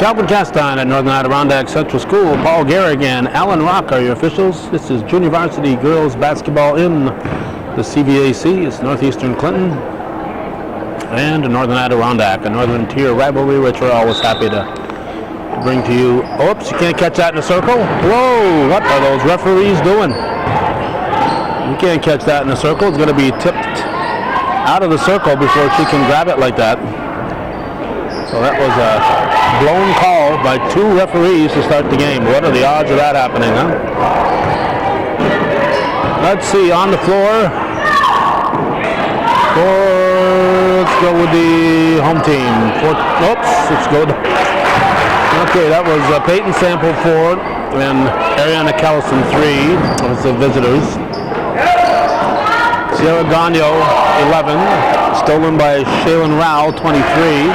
Calvin Castine at Northern Adirondack Central School. Paul Gehrig and Alan Rock are your officials. This is junior varsity girls basketball in the CVAC. It's Northeastern Clinton and Northern Adirondack, a Northern Tier rivalry, which we're always happy to bring to you. Oops, you can't catch that in a circle. Whoa, what are those referees doing? You can't catch that in a circle. It's going to be tipped out of the circle before she can grab it like that. So that was a blown call by two referees to start the game. What are the odds of that happening, huh? Let's see, on the floor. Let's go with the home team. Let's go. Okay, that was Peyton Sample 4 and Ariana Callison 3. That was the visitors. Sierra Gagno 11, stolen by Shaylin Rao 23.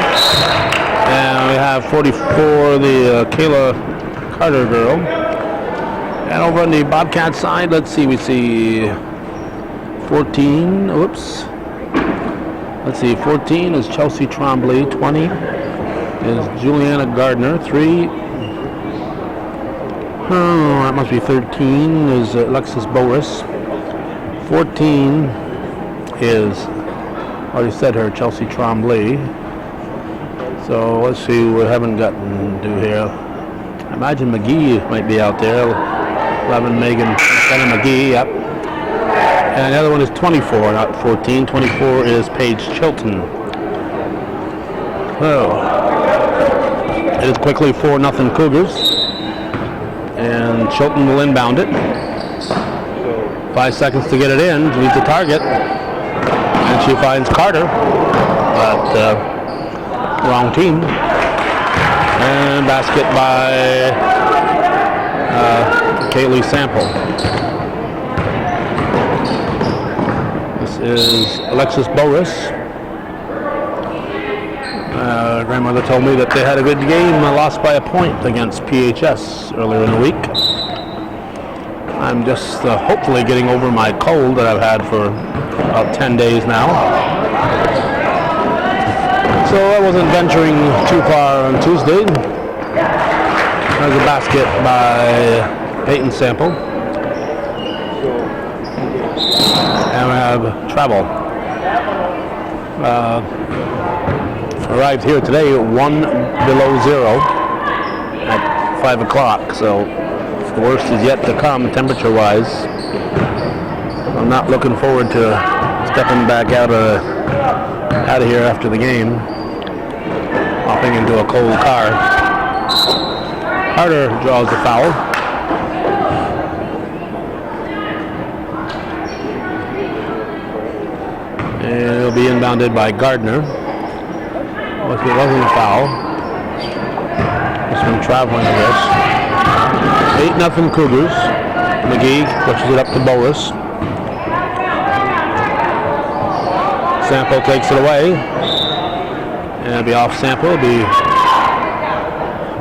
And we have 44, the Kayla Carter girl. And over on the Bobcat side, let's see, we see 14, oops. Let's see, 14 is Chelsea Trombley, 20 is Juliana Gardner, 3. Oh, that must be 13 is Alexis Boris. 14 is, already said her, Chelsea Trombley. So let's see, we haven't gotten to here. I imagine McGee might be out there. 11, Megan Jenna McGee, yep. And the other one is 24, not 14. 24 is Paige Chilton. Oh. It is quickly 4-0 Cougars. And Chilton will inbound it. 5 seconds to get it in, leads the target. And she finds Carter, but wrong team. And basket by Kaylee Sample. This is Alexis Boris. Grandmother told me that they had a good game, lost by a point against PHS earlier in the week. I'm just hopefully getting over my cold that I've had for about 10 days now. So I wasn't venturing too far on Tuesday. There's a basket by Peyton Sample. And we have travel. Arrived here today at 1 below 0 at 5 o'clock. So the worst is yet to come temperature-wise. I'm not looking forward to stepping back out of here after the game, hopping into a cold car. Carter draws the foul. And it'll be inbounded by Gardner. Well, if it wasn't a foul, this one traveling, I guess. 8-0 Cougars. McGee pushes it up to Boris. Sample takes it away. And it'll be off Sample. It'll be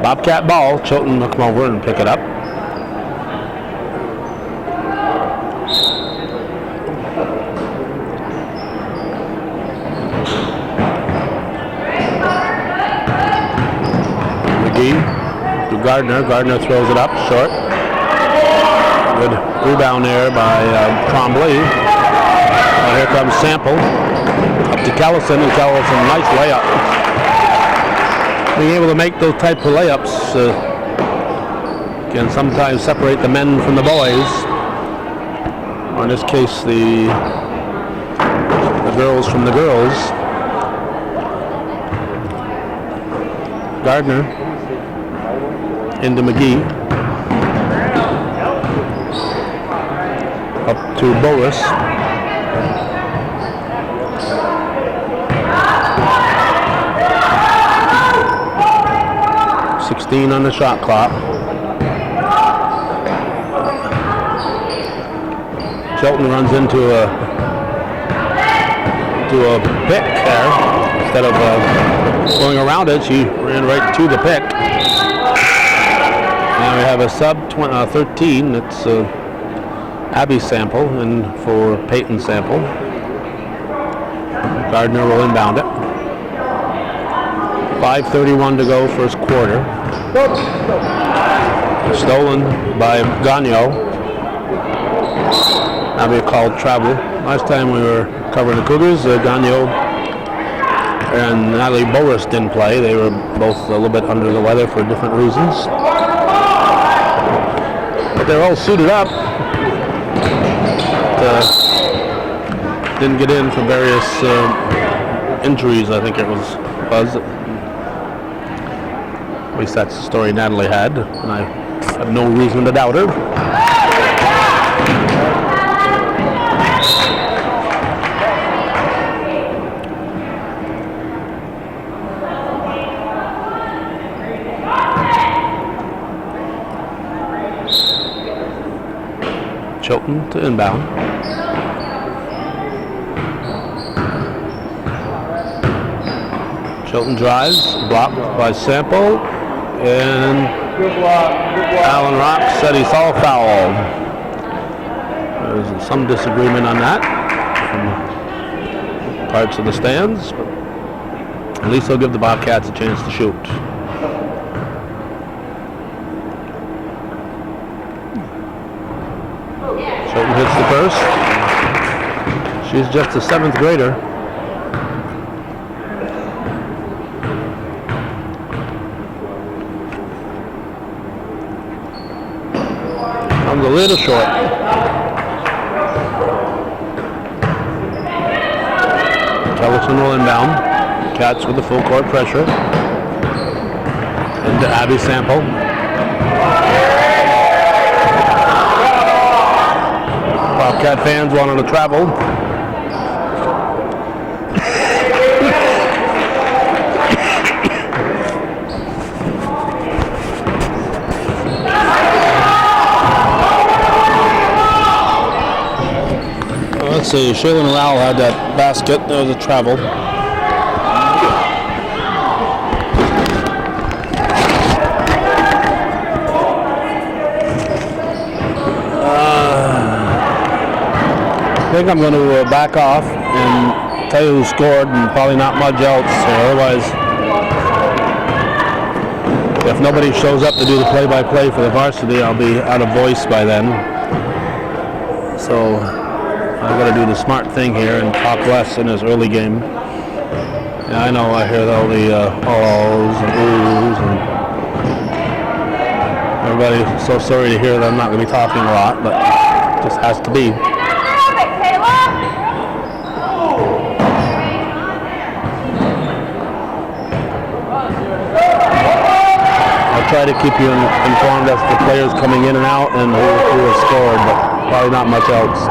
Bobcat ball. Chilton will come over and pick it up. To Gardner. Gardner throws it up short. Good rebound there by Trombley. Here comes Sample. Up to Callison, and Callison, nice layup. Being able to make those type of layups can sometimes separate the men from the boys. Or in this case, the girls from the girls. Gardner into McGee. Up to Boris. .16 on the shot clock. Chilton runs into a pick there. Instead of going around it, she ran right to the pick. And we have a sub 13. It's Abby Sample and for Peyton Sample. Gardner will inbound it. 5:31 to go, first quarter. Stolen by Gagno. That'll be a called travel. Last time we were covering the Cougars, Gagno and Natalie Boris didn't play. They were both a little bit under the weather for different reasons. But they're all suited up. Didn't get in for various injuries, I think it was. At least that's the story Natalie had, and I have no reason to doubt her. Chilton to inbound. Chilton drives, blocked by Sample, and Alan Rock said he saw a foul. There's some disagreement on that from parts of the stands, but at least they'll give the Bobcats a chance to shoot. Chilton hits the first. She's just a 7th grader. Comes a little short. Tellison will inbound. Cats with the full court pressure. Into Abby Sample. Bobcat fans wanting to travel. Let's see, Shaylin Lowell had that basket. There was a travel. I think I'm going to back off and tell you who scored, and probably not much else. Otherwise, if nobody shows up to do the play-by-play for the varsity, I'll be out of voice by then. So I've got to do the smart thing here and talk less in this early game. Yeah, I know I hear all the ohs and oohs, and everybody's so sorry to hear that I'm not going to be talking a lot, but it just has to be. Try to keep you informed as to the players coming in and out and who has scored, but probably not much else.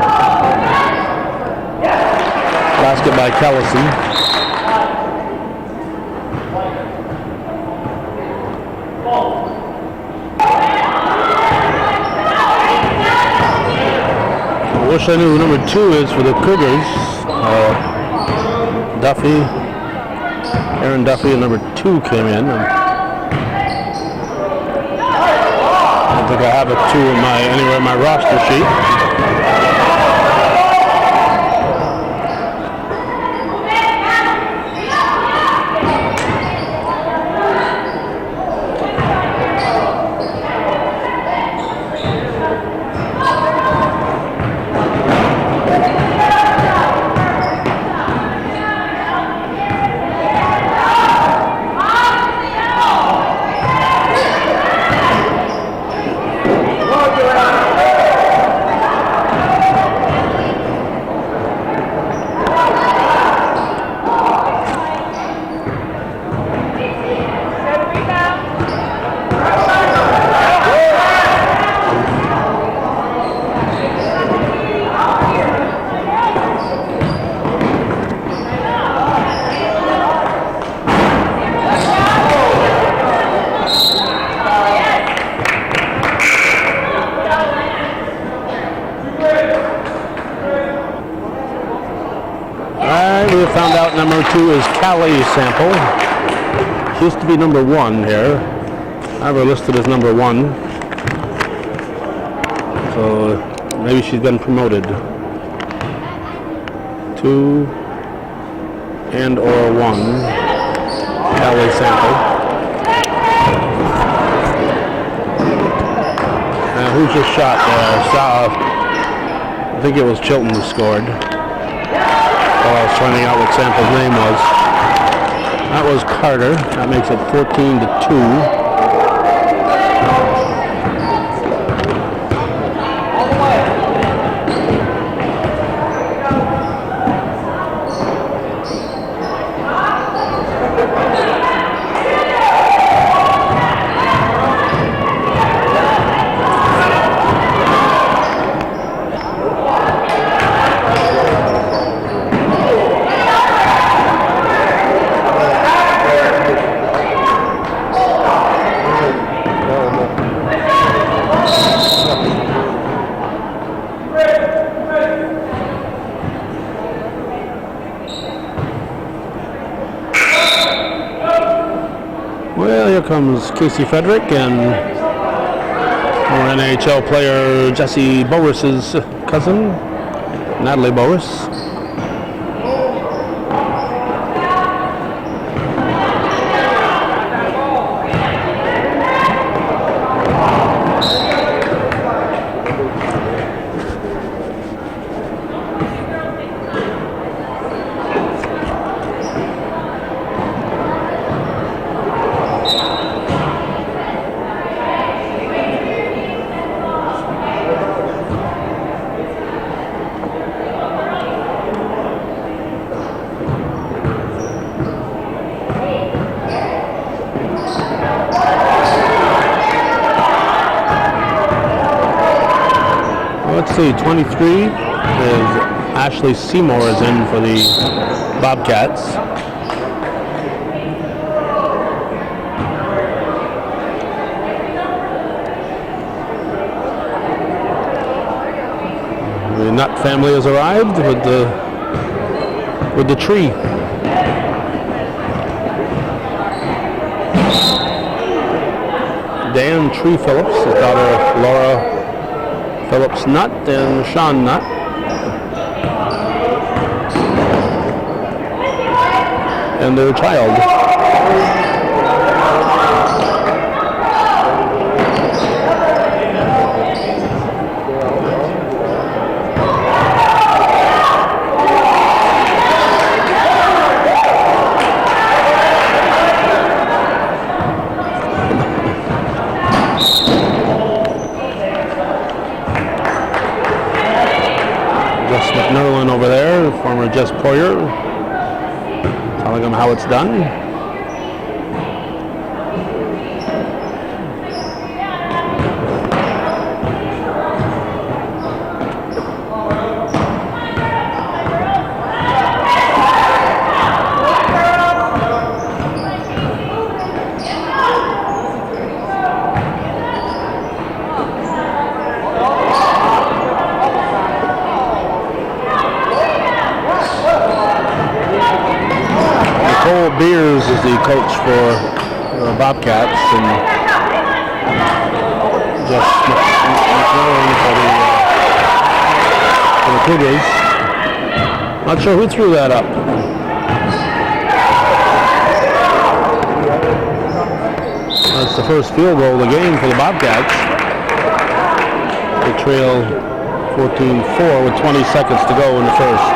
Basket by Kellison. I wish I knew who number 2 is for the Cougars. Duffy, Aaron Duffy, and number 2 came in. I don't think I have a 2 anywhere in my roster sheet. Found out number 2 is Callie Sample. She used to be number 1 here. I have her listed as number 1. So maybe she's been promoted. 2 and or 1. Callie Sample. Who's just shot there? I think it was Chilton who scored. While I was finding out what Sample's name was. That was Carter. That makes it 14-2. Well, here comes Casey Frederick and former NHL player Jesse Boris's cousin, Natalie Boris. Let's see, 23 is Ashley Seymour is in for the Bobcats. The Nutt family has arrived with the tree. Dan Tree Phillips, his daughter Laura Phillips Nutt and Sean Nutt. And their child. McNerlin over there, former Jess Poyer, telling him how it's done. Beers is the coach for the Bobcats, and just McNerlin for the Cougars. Not sure who threw that up. That's the first field goal of the game for the Bobcats. They trail 14-4 with 20 seconds to go in the first.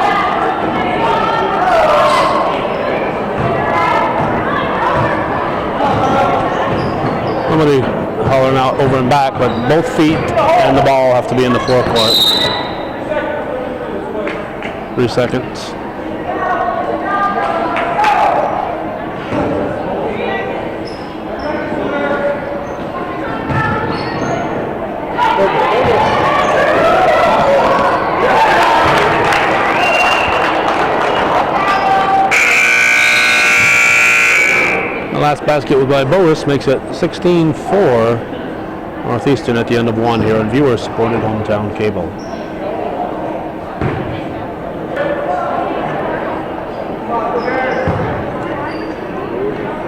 Somebody hollering out over and back, but both feet and the ball have to be in the forecourt. 3 seconds. Last basket was by Boris, makes it 16-4 Northeastern at the end of one here on viewer-supported hometown cable.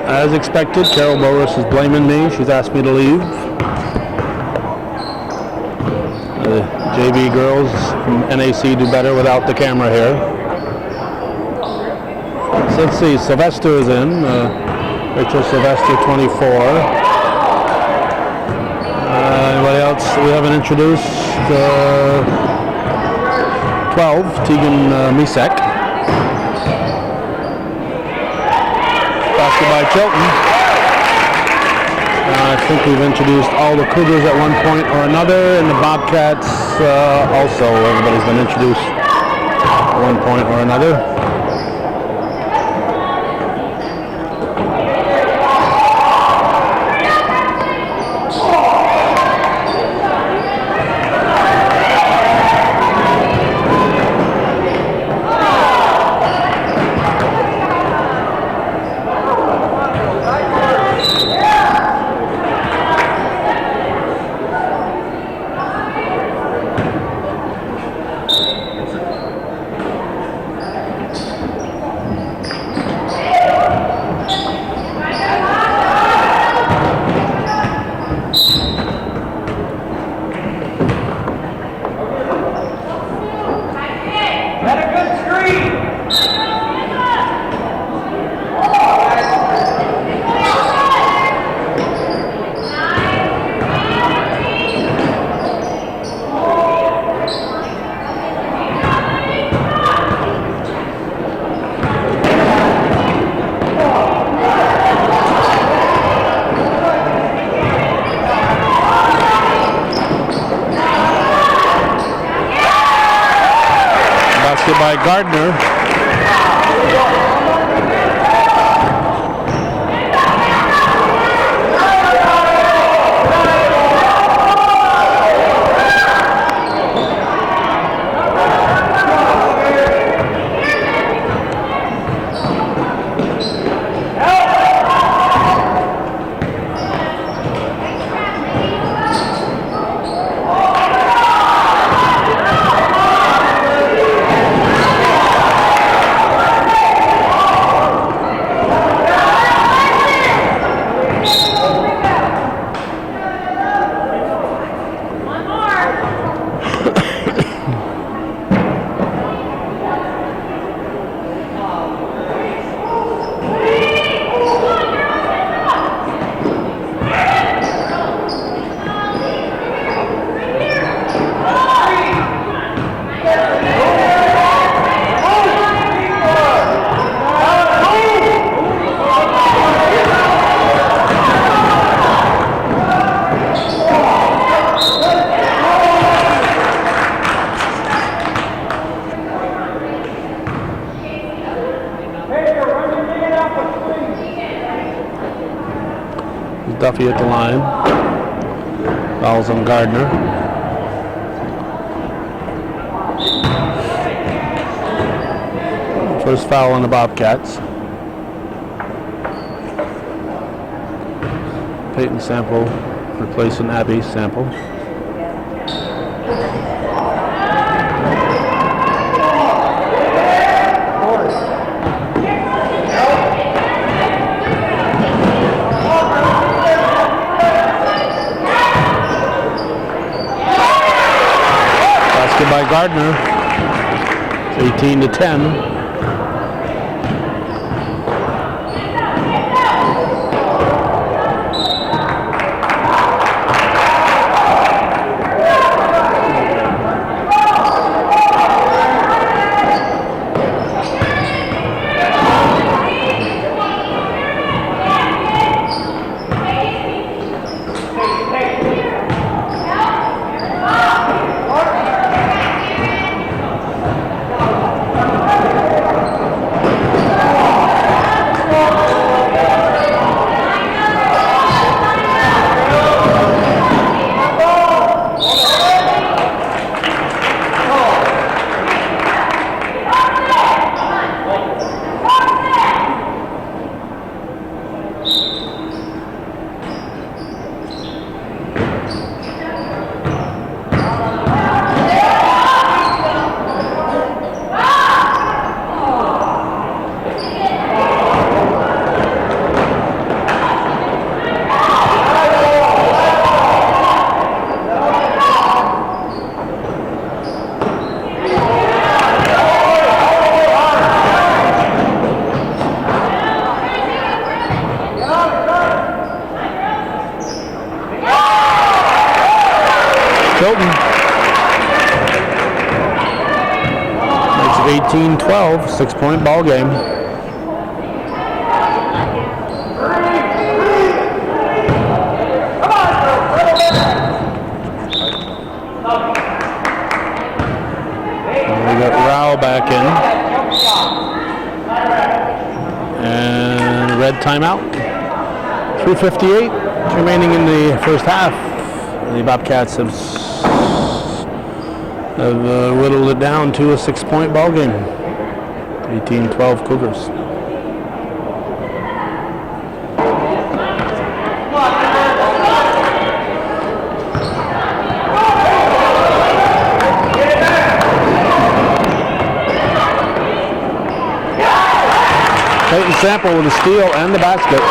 As expected, Carol Boris is blaming me. She's asked me to leave. The JV girls from NAC do better without the camera here. So let's see, Sylvester is in. Rachel Sylvester, 24. Anybody else? we haven't introduced 12, Tegan Misek. Basket by Chilton. I think we've introduced all the Cougars at one point or another, and the Bobcats also. Everybody's been introduced at one point or another. By Gardner. Duffy at the line. Fouls on Gardner. First foul on the Bobcats. Peyton Sample replacing Abby Sample. By Gardner, 18-10. 18-12, 6-point ball game. We got Rao back in. And red timeout. 3:58 remaining in the first half. The Bobcats have whittled it down to a 6-point ball game. 18-12 Cougars. Peyton Sample with the steal and the basket.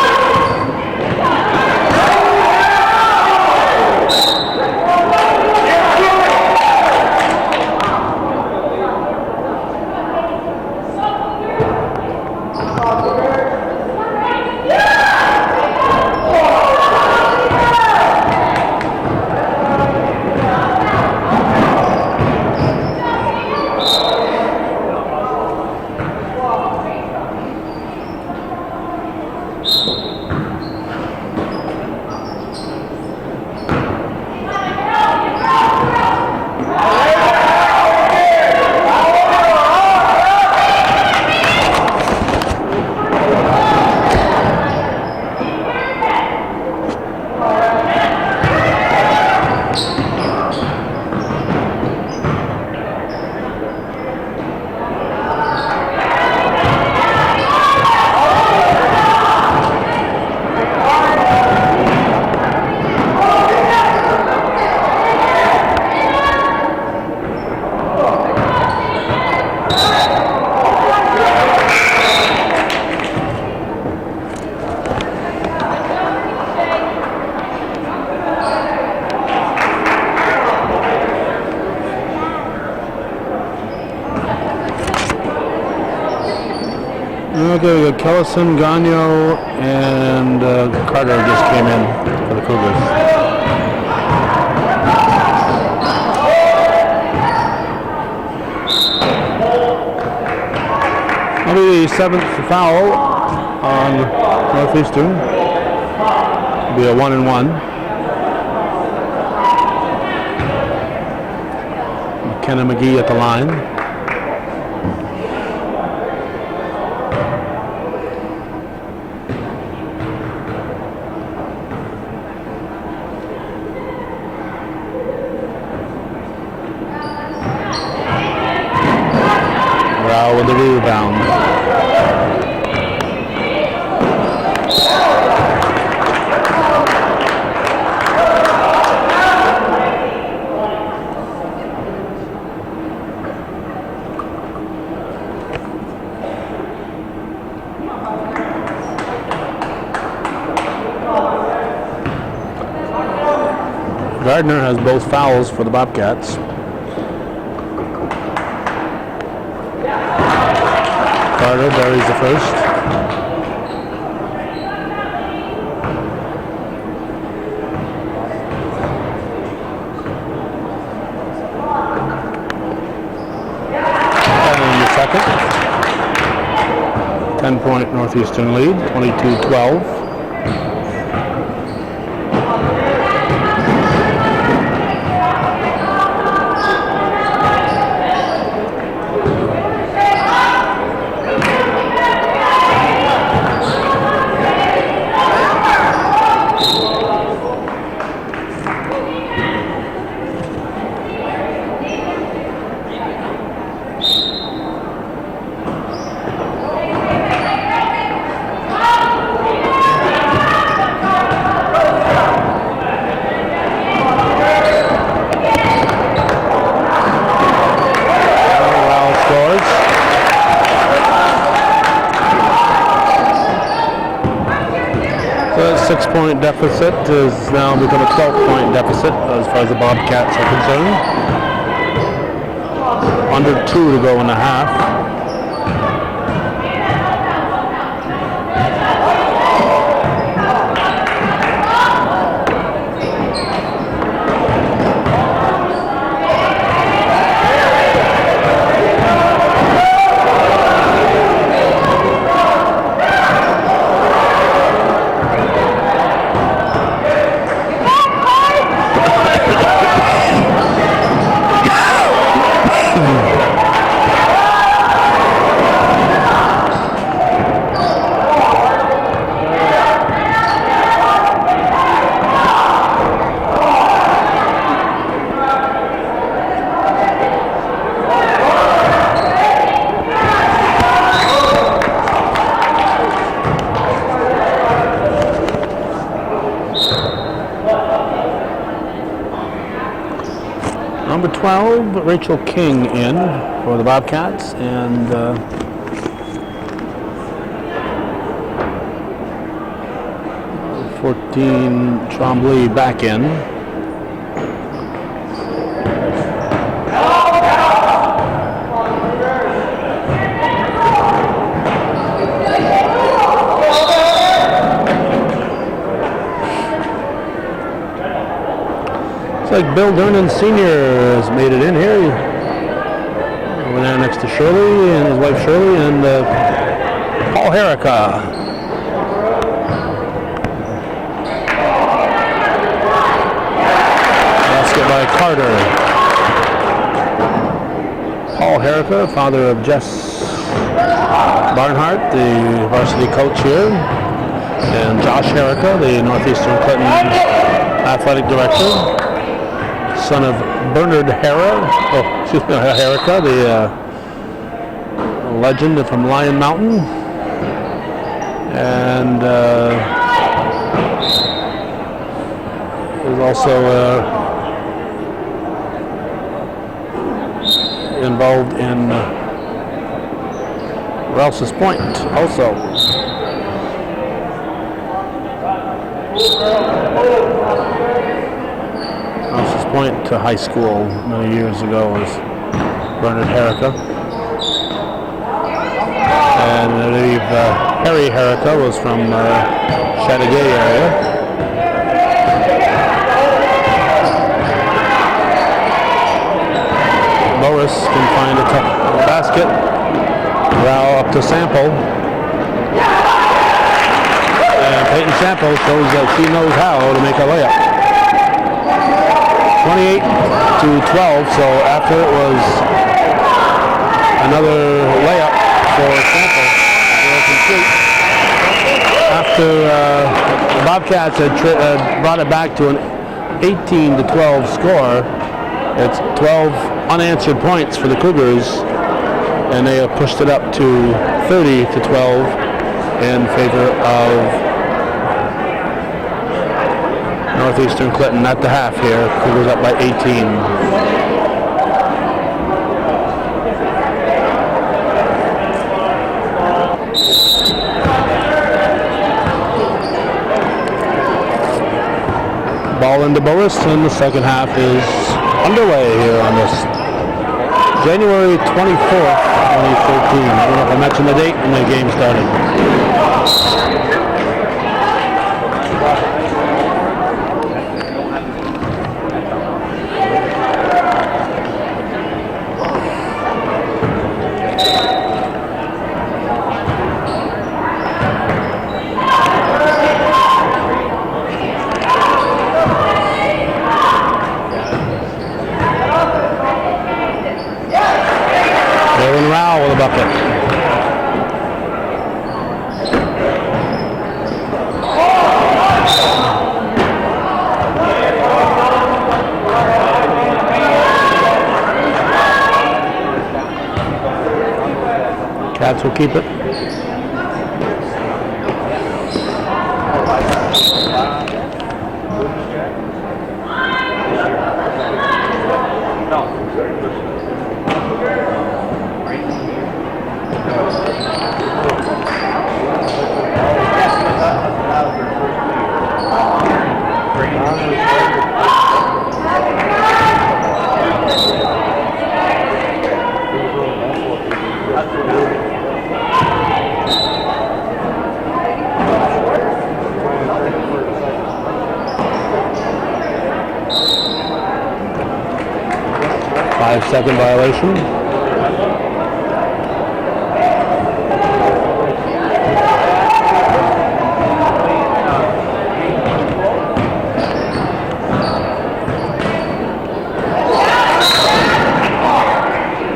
Okay, we got Kellison, Gagno, and Carter just came in for the Cougars. That'll be the 7th foul on Northeastern. It'll be a 1-and-1. McKenna McGee at the line. With the rebound. Gardner has both fouls for the Bobcats. Carter buries the first. And in the second. 10-point Northeastern lead, 22-12. The 6-point deficit has now become a 12-point deficit as far as the Bobcats are concerned. Under 2 to go in the half. 12, Rachel King in for the Bobcats, and 14, Trombley back in. Like Bill Durnan Sr. has made it in here. Over there next to Shirley and his wife Shirley and Paul Herrica. Basket by Carter. Paul Herrica, father of Jess Barnhart, the varsity coach here, and Josh Herrica, the Northeastern Clinton athletic director. Son of Bernard Herrica, the legend from Lion Mountain, and is also involved in Rouse's Point also. Point to high school many years ago was Bernard Herrica, and I believe Harry Herrica was from Chateauguay area. Boris can find a tough basket. Rao up to Sample, and Peyton Sample shows that she knows how to make a layup. 28 to 12, so after it was another layup for Sample, after the Bobcats had brought it back to an 18 to 12 score, it's 12 unanswered points for the Cougars, and they have pushed it up to 30 to 12 in favor of Northeastern Clinton at the half here. Cougars up by 18. Ball into Boris, and the second half is underway here on this January 24th, 2013. I don't know if I mentioned the date when the game started. 'll keep it. Second violation.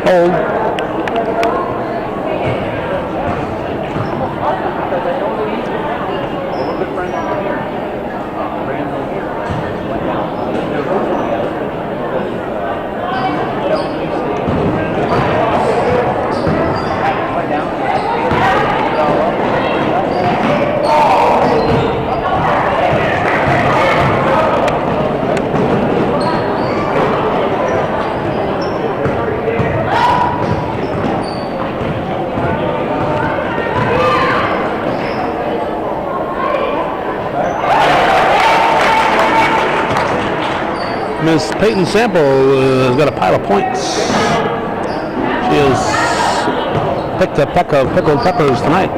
Hold. Miss Peyton Sample has got a pile of points. She has picked a peck of pickled peppers tonight.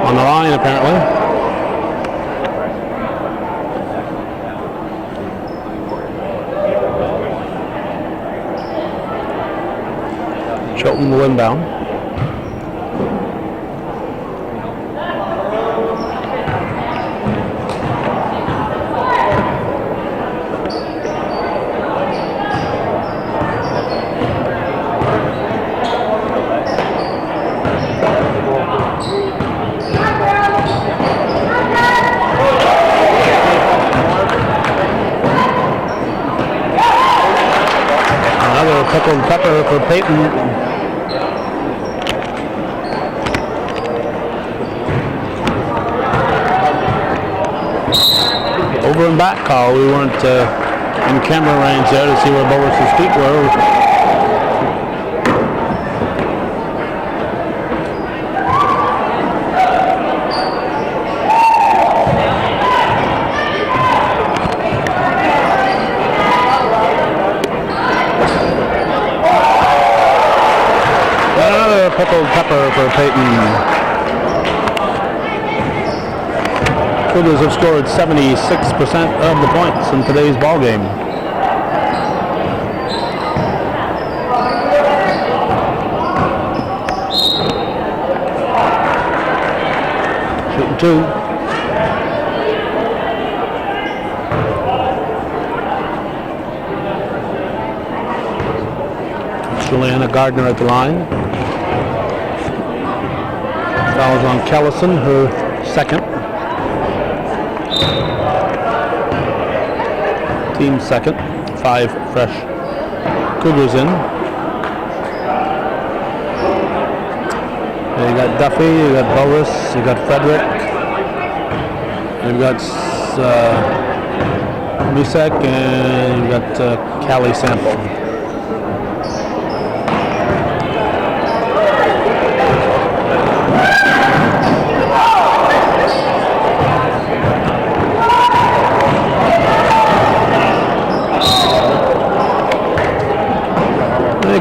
On the line, apparently. Chilton will inbound. Another pickled pepper for Peyton. Over and back call. We weren't in camera range there to see where Bowis's feet were. Another pickled pepper for Peyton. Cougars have scored 76% of the points in today's ball game. Shooting two. Juliana Gardner at the line. Fouls on Kellison, her second. Team second, 5 fresh Cougars in. You got Duffy, you got Boris, you got Frederick, you've got Misek, and you got Callie Sample.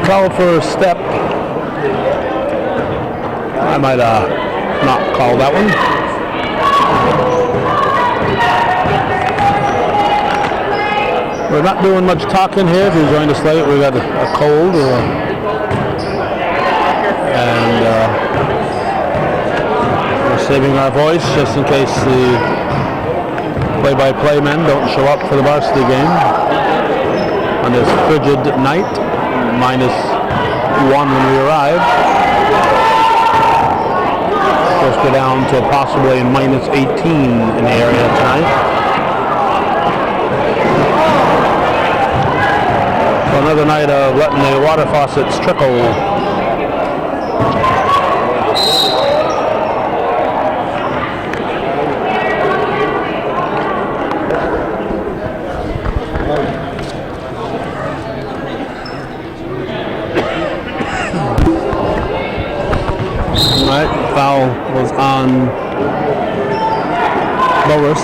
Call for a step. I might not call that one. We're not doing much talking here. If you joined us late, we got a cold, and we're saving our voice just in case the play-by-play men don't show up for the varsity game on this frigid night. -1 when we arrive. Supposed to go down to possibly -18 in the area tonight. So another night of letting the water faucets trickle. Foul was on Boris.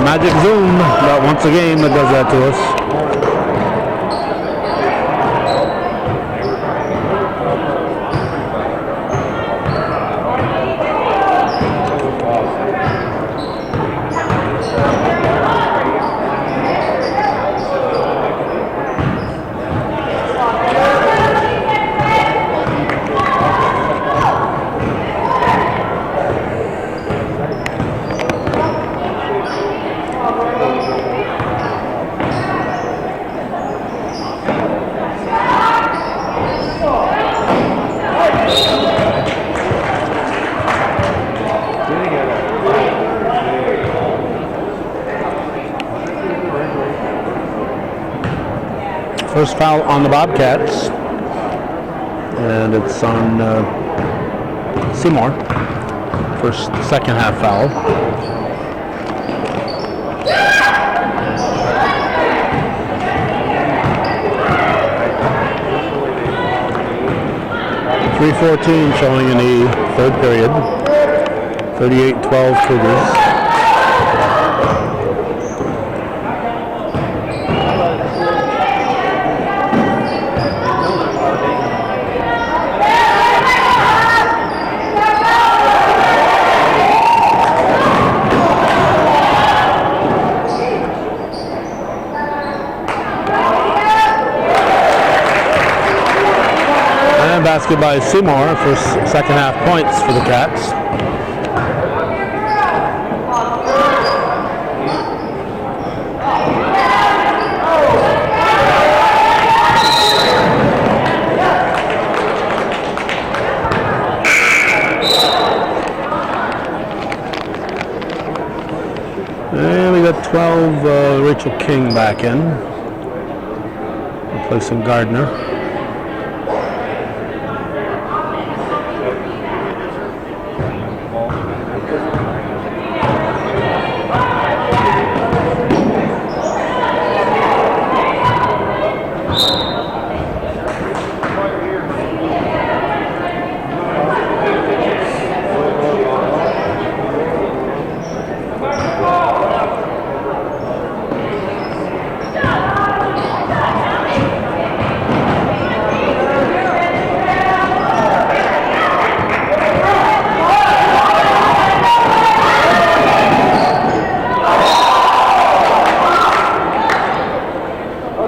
Magic Zoom, but once a game that does that to us. First foul on the Bobcats, and it's on Seymour. First, second half foul. .3:14 showing in the third period. 38-12 Cougars. Basket by Seymour for second half points for the Cats. And we got 12, Rachel King back in, replacing Gardner.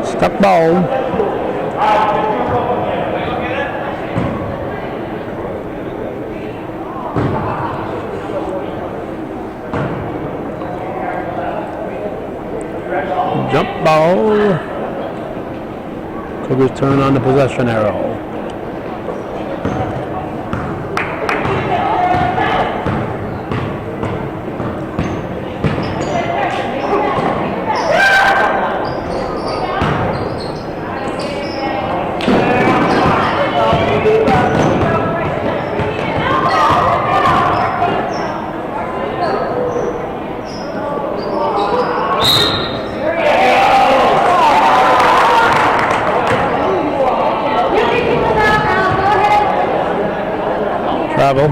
Step ball. Jump ball. Cougars turn on the possession arrow. Travel.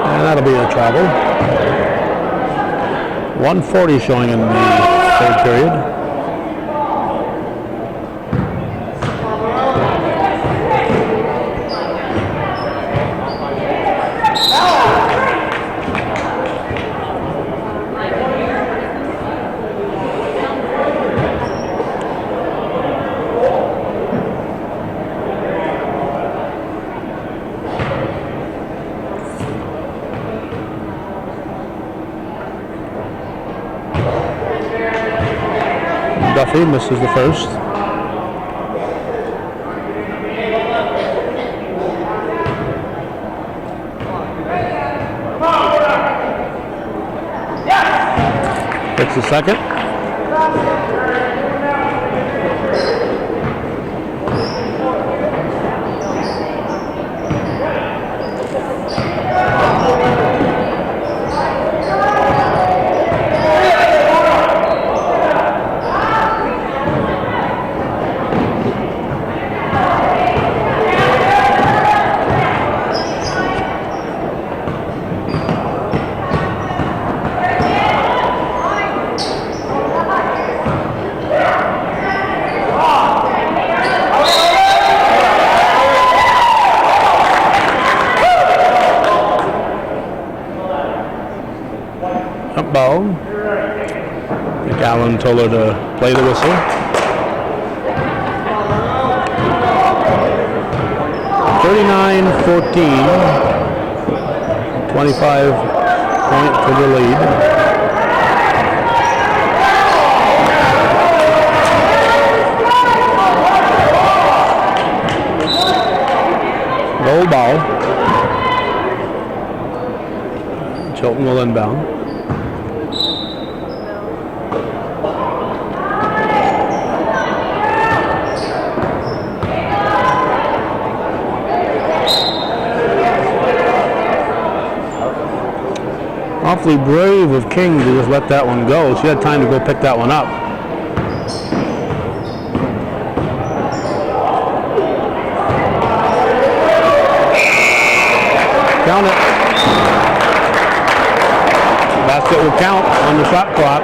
And that'll be a travel. 1:40 showing in the third period. Duffy misses the first. Hits the second. Up ball. I think Allen told her to play the whistle. (39-14). 25-point for the lead. Goal ball. Chilton will inbound. Awfully brave of King to just let that one go. She had time to go pick that one up. Count it. Basket will count on the shot clock.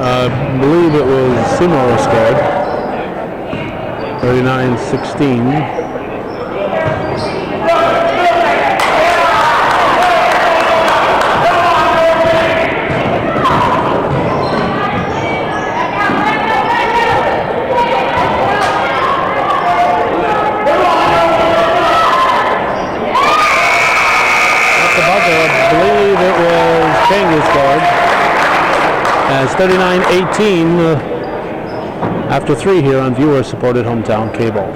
I believe it was Seymour who scored. 39-16. It's 39-18 after 3 here on viewer-supported hometown cable.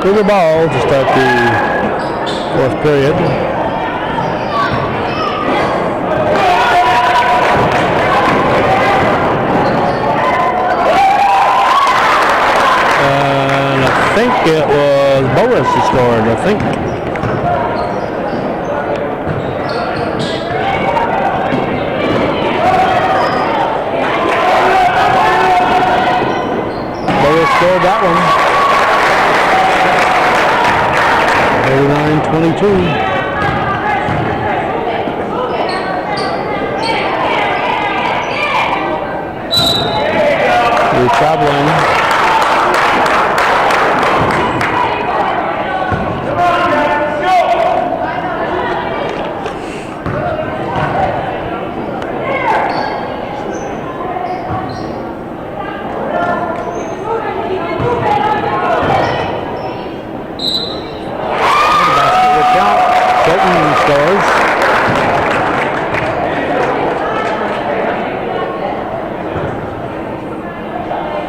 Cougar ball to start the 4th period. I think it was Boris who scored, I think. Boris scored that one. 39-22. We're traveling.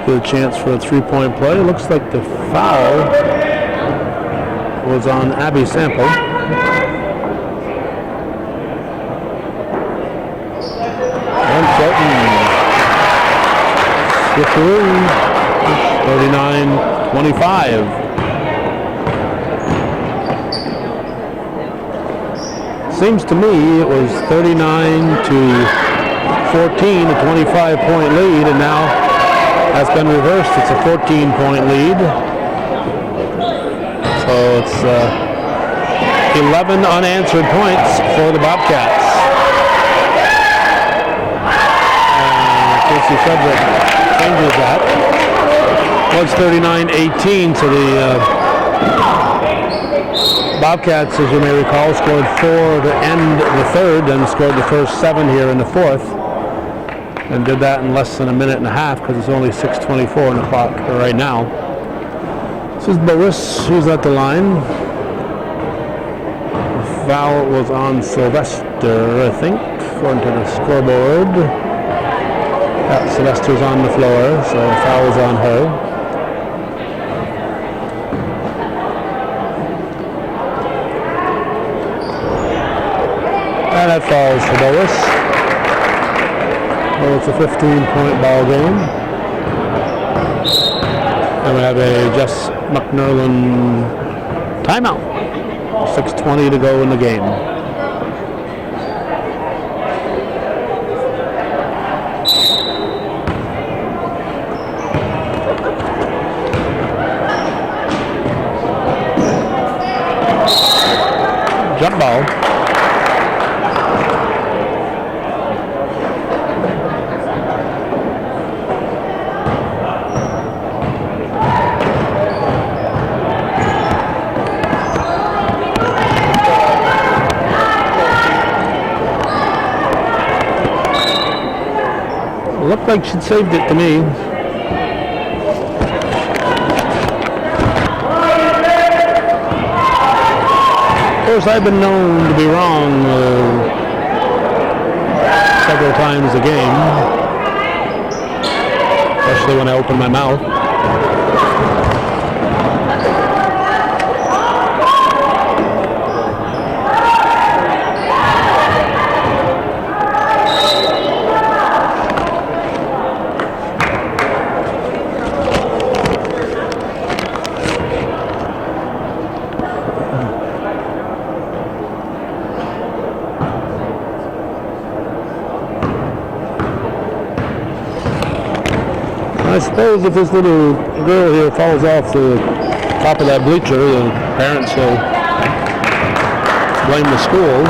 Good chance for a 3-point play. It looks like the foul was on Abby Sample. And Shelton switcheroo. 39-25. Seems to me it was 39-14, a 25-point lead, and now that's been reversed. It's a 14-point lead. So it's 11 unanswered points for the Bobcats. Casey Frederick changes that. Well, it's 39-18, so the Bobcats, as you may recall, scored 4 to end the 3rd and scored the first 7 here in the 4th. And did that in less than a minute and a half because it's only 6:24 on the clock right now. This is Boris, who's at the line. The foul was on Sylvester, I think, according to the scoreboard. Sylvester's on the floor, so the foul is on her. And that falls for Boris. Well, it's a 15-point ball game. And we have a Jess McNerlin timeout. 6:20 to go in the game. Jump ball. Looked like she'd saved it to me. course, I've been known to be wrong several times a game, especially when I open my mouth. I suppose if this little girl here falls off the top of that bleacher, the parents will blame the school.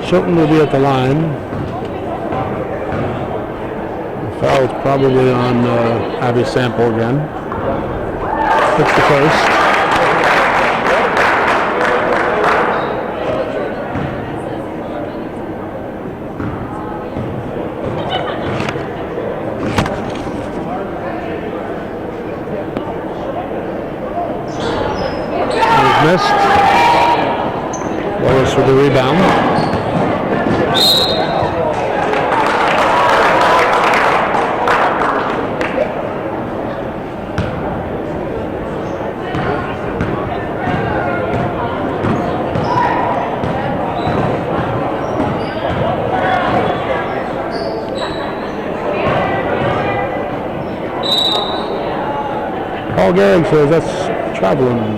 Chilton will be at the line. The foul's probably on Abby Sample again. It's the first. He's missed. Wallace with the rebound. Paul Gehrig says that's traveling.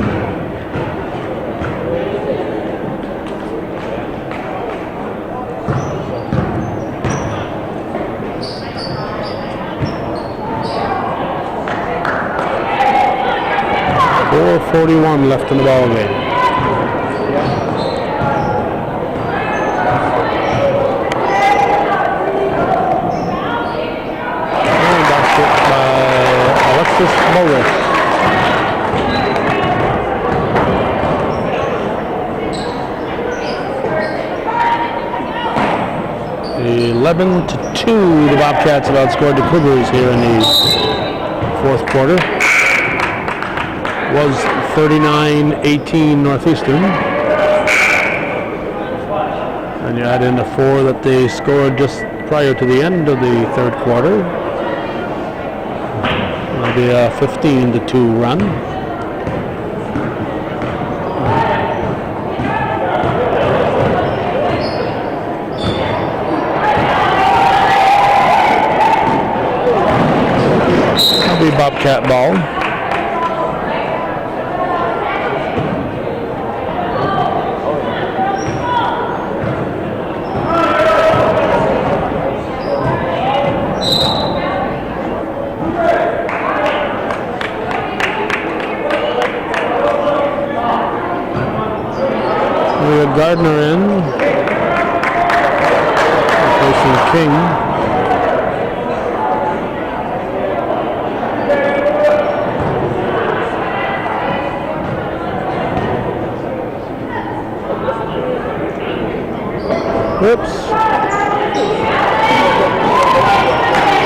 .441 left in the ball game. And that's it by Alexis Morris. 11-2, the Bobcats have outscored the Cougars here in the fourth quarter. Was 39-18 Northeastern. And you add in the 4 that they scored just prior to the end of the third quarter. It'll be a 15-2 run. Bobcat ball. We got Gardner in, replacing King. Oops.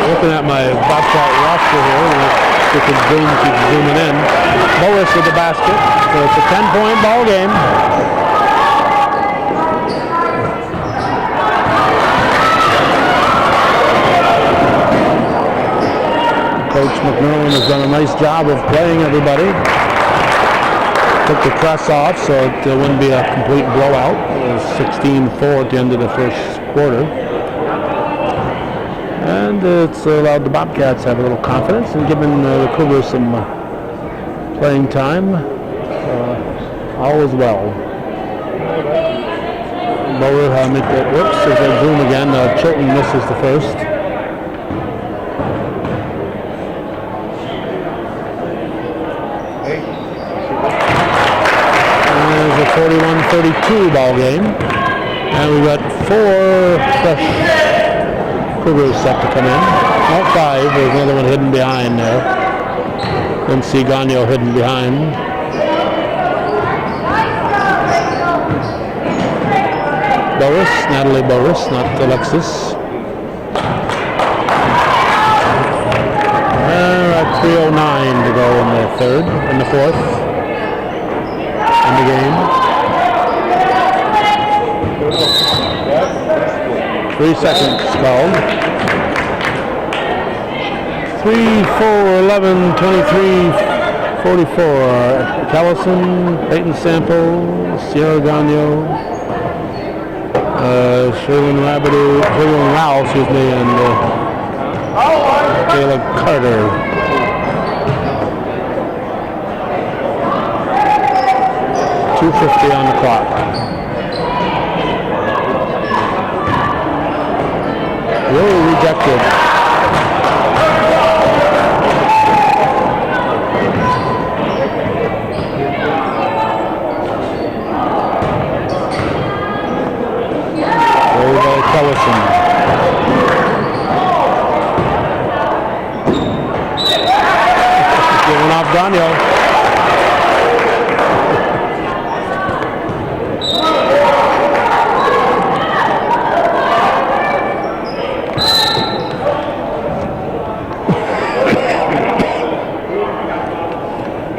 Looking at my Bobcat roster here, and if the zoom keeps zooming in. Morris with the basket, so it's a 10-point ball game. Coach McMillan has done a nice job of playing everybody. Took the press off so it wouldn't be a complete blowout. It was 16-4 at the end of the first quarter. And it's allowed the Bobcats to have a little confidence and given the Cougars some playing time. All is well. Bower make that whoops as they zoom again. Chilton misses the first. And there's a 41-32 ball game. And we got 4 fresh Cougars set to come in. Not 5, there's another one hidden behind there. NC Gagno hidden behind. Boris, Natalie Boris, not Alexis. At 3:09 to go in the fourth, in the game. 3 seconds called. 3, 4, 11, 23, 44. Callison, Peyton Sample, Sierra Gagno, Sherwin Rao, excuse me, and Kayla Carter. 2:50 on the clock. Really rejected. Callison. Giving off Gagno.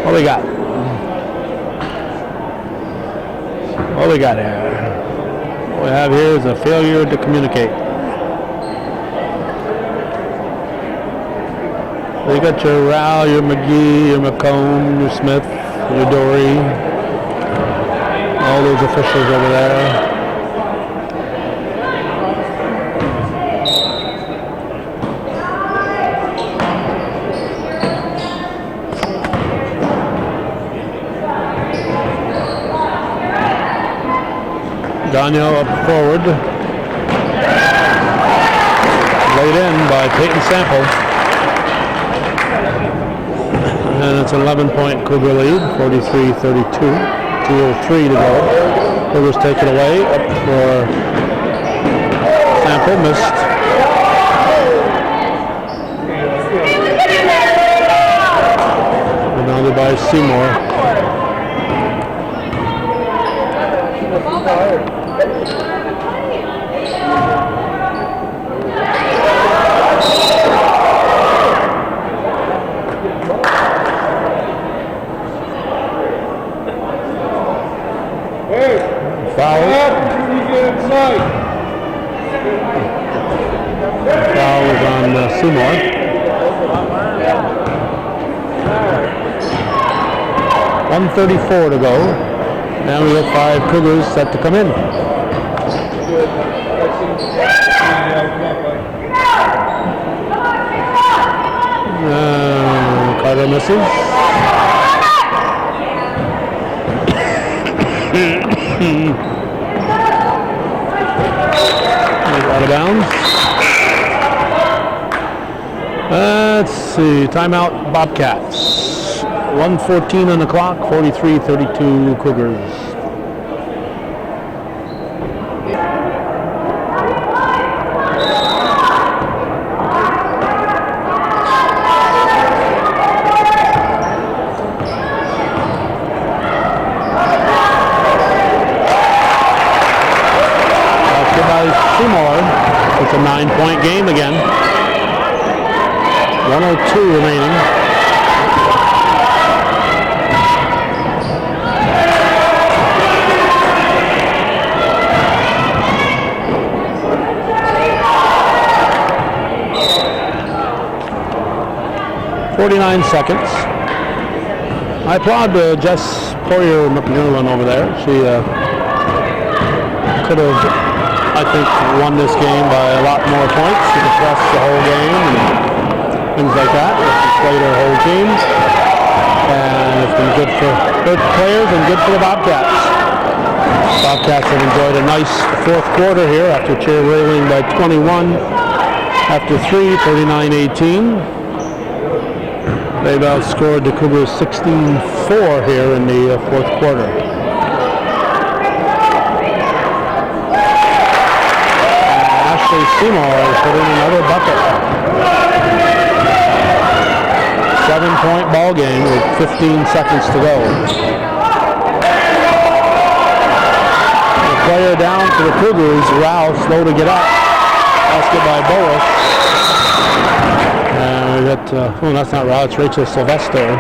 What we got? What we got here? What we have here is a failure to communicate. You got your Rao, your McGee, your McComb, your Smith, your Dory, all those officials over there. Gagno up forward. Laid in by Peyton Sample. And it's an 11-point Cougar lead, 43-32. 2:03 to go. Cougars take it away. Up for Sample. Missed. Rebounded by Seymour. Foul is on Seymour. 1:34 to go. Now we have 5 Cougars set to come in. Carter misses. Out of bounds. Let's see. Timeout Bobcats. 1:14 on the clock. 43-32 Cougars. It's a 9-point game again. 1:02 remaining. .49 seconds. I applaud Jess Poirier McMillan over there. She could have, I think, won this game by a lot more points. She could press the whole game and things like that. She played her whole team. And it's been good for her players and good for the Bobcats. Bobcats have enjoyed a nice fourth quarter here after trailing by 21 after 3, 39-18. They've outscored the Cougars 16-4 here in the fourth quarter. Seymour put in another bucket. 7-point ball game with 15 seconds to go. The player down for the Cougars, Rao, slow to get up. Basket by Boas. And we got, oh, that's not Rao, it's Rachel Sylvester.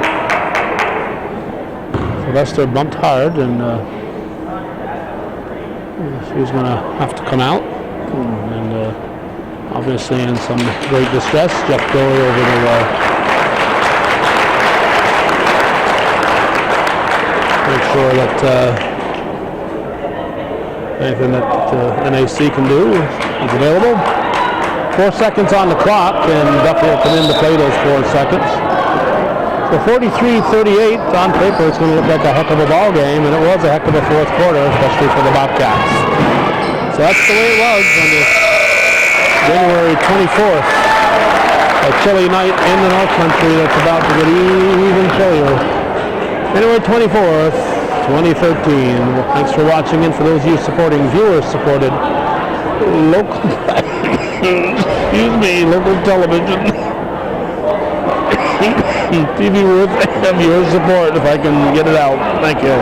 Sylvester bumped hard, and she's going to have to come out. And obviously in some great distress. Jeff Dory over to make sure that anything that NAC can do is available. 4 seconds on the clock, and Duffy will come in to play those 4 seconds. So 43-38 on paper, it's going to look like a heck of a ball game, and it was a heck of a fourth quarter, especially for the Bobcats. So that's the way it was on this January 24th. A chilly night in the North Country that's about to get even chillier. January 24th, 2013. Well, thanks for watching, and for those of you supporting viewers-supported local, excuse me, local television. TV viewer support, if I can get it out. Thank you.